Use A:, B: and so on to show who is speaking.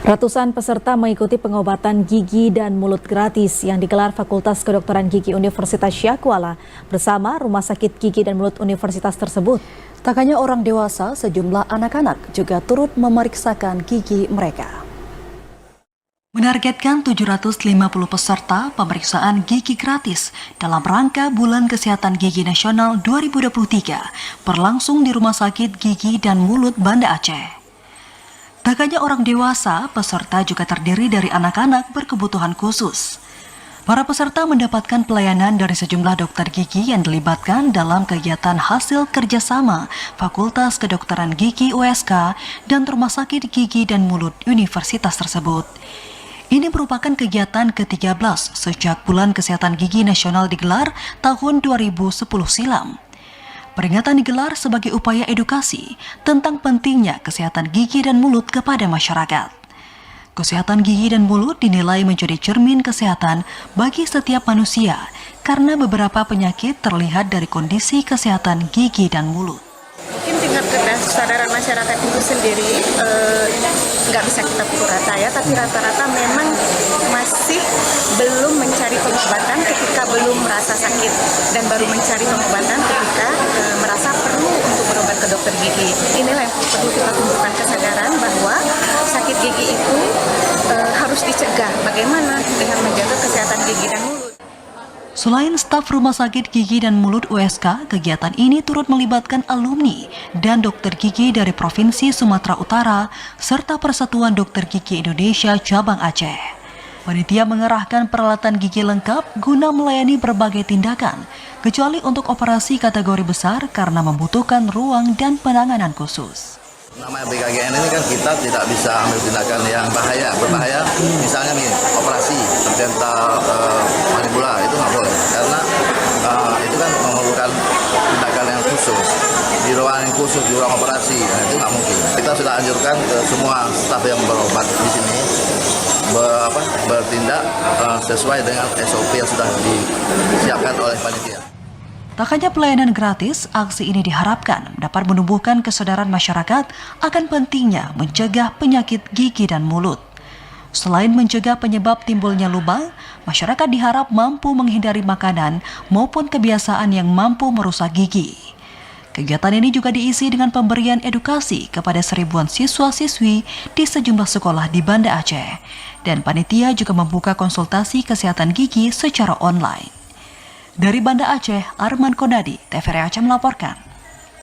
A: Ratusan peserta mengikuti pengobatan gigi dan mulut gratis yang digelar Fakultas Kedokteran Gigi Universitas Syakuala bersama Rumah Sakit Gigi dan Mulut Universitas tersebut. Tak hanya orang dewasa, sejumlah anak-anak juga turut memeriksakan gigi mereka. Menargetkan 750 peserta pemeriksaan gigi gratis dalam rangka Bulan Kesehatan Gigi Nasional 2023 berlangsung di Rumah Sakit Gigi dan Mulut Banda Aceh. Tak hanya orang dewasa, peserta juga terdiri dari anak-anak berkebutuhan khusus. Para peserta mendapatkan pelayanan dari sejumlah dokter gigi yang dilibatkan dalam kegiatan hasil kerjasama Fakultas Kedokteran Gigi USK dan Rumah Sakit Gigi dan Mulut Universitas tersebut. Ini merupakan kegiatan ke-13 sejak Bulan Kesehatan Gigi Nasional digelar tahun 2010 silam. Peringatan digelar sebagai upaya edukasi tentang pentingnya kesehatan gigi dan mulut kepada masyarakat. Kesehatan gigi dan mulut dinilai menjadi cermin kesehatan bagi setiap manusia karena beberapa penyakit terlihat dari kondisi kesehatan gigi dan mulut.
B: Mungkin tingkat kesadaran masyarakat itu sendiri nggak bisa kita pukul rata ya, tapi rata-rata memang masih belum mencari pengobatan ketika belum merasa sakit dan baru mencari pengobatan ketika merasa perlu untuk berobat ke dokter gigi. Inilah yang perlu kita tunjukkan kesadaran bahwa sakit gigi itu harus dicegah. Bagaimana dengan menjaga kesehatan gigi dan mulut.
A: Selain staf Rumah Sakit Gigi dan Mulut USK, kegiatan ini turut melibatkan alumni dan dokter gigi dari Provinsi Sumatera Utara serta Persatuan Dokter Gigi Indonesia Cabang Aceh. Panitia mengerahkan peralatan gigi lengkap guna melayani berbagai tindakan, kecuali untuk operasi kategori besar karena membutuhkan ruang dan penanganan khusus.
C: Namanya BKGN ini kan kita tidak bisa ambil tindakan yang berbahaya. Misalnya nih operasi dental manipula itu nggak boleh karena itu kan memerlukan tindakan yang khusus di ruangan yang khusus, di ruang operasi. Nah, itu nggak mungkin. Kita sudah anjurkan ke semua staf yang berobat di sini bertindak sesuai dengan SOP yang sudah disiapkan oleh panitia.
A: Tak hanya pelayanan gratis, aksi ini diharapkan dapat menumbuhkan kesadaran masyarakat akan pentingnya mencegah penyakit gigi dan mulut. Selain mencegah penyebab timbulnya lubang, masyarakat diharap mampu menghindari makanan maupun kebiasaan yang mampu merusak gigi. Kegiatan ini juga diisi dengan pemberian edukasi kepada seribuan siswa-siswi di sejumlah sekolah di Banda Aceh. Dan panitia juga membuka konsultasi kesehatan gigi secara online. Dari Banda Aceh, Arman Konadi, TVRI Aceh melaporkan.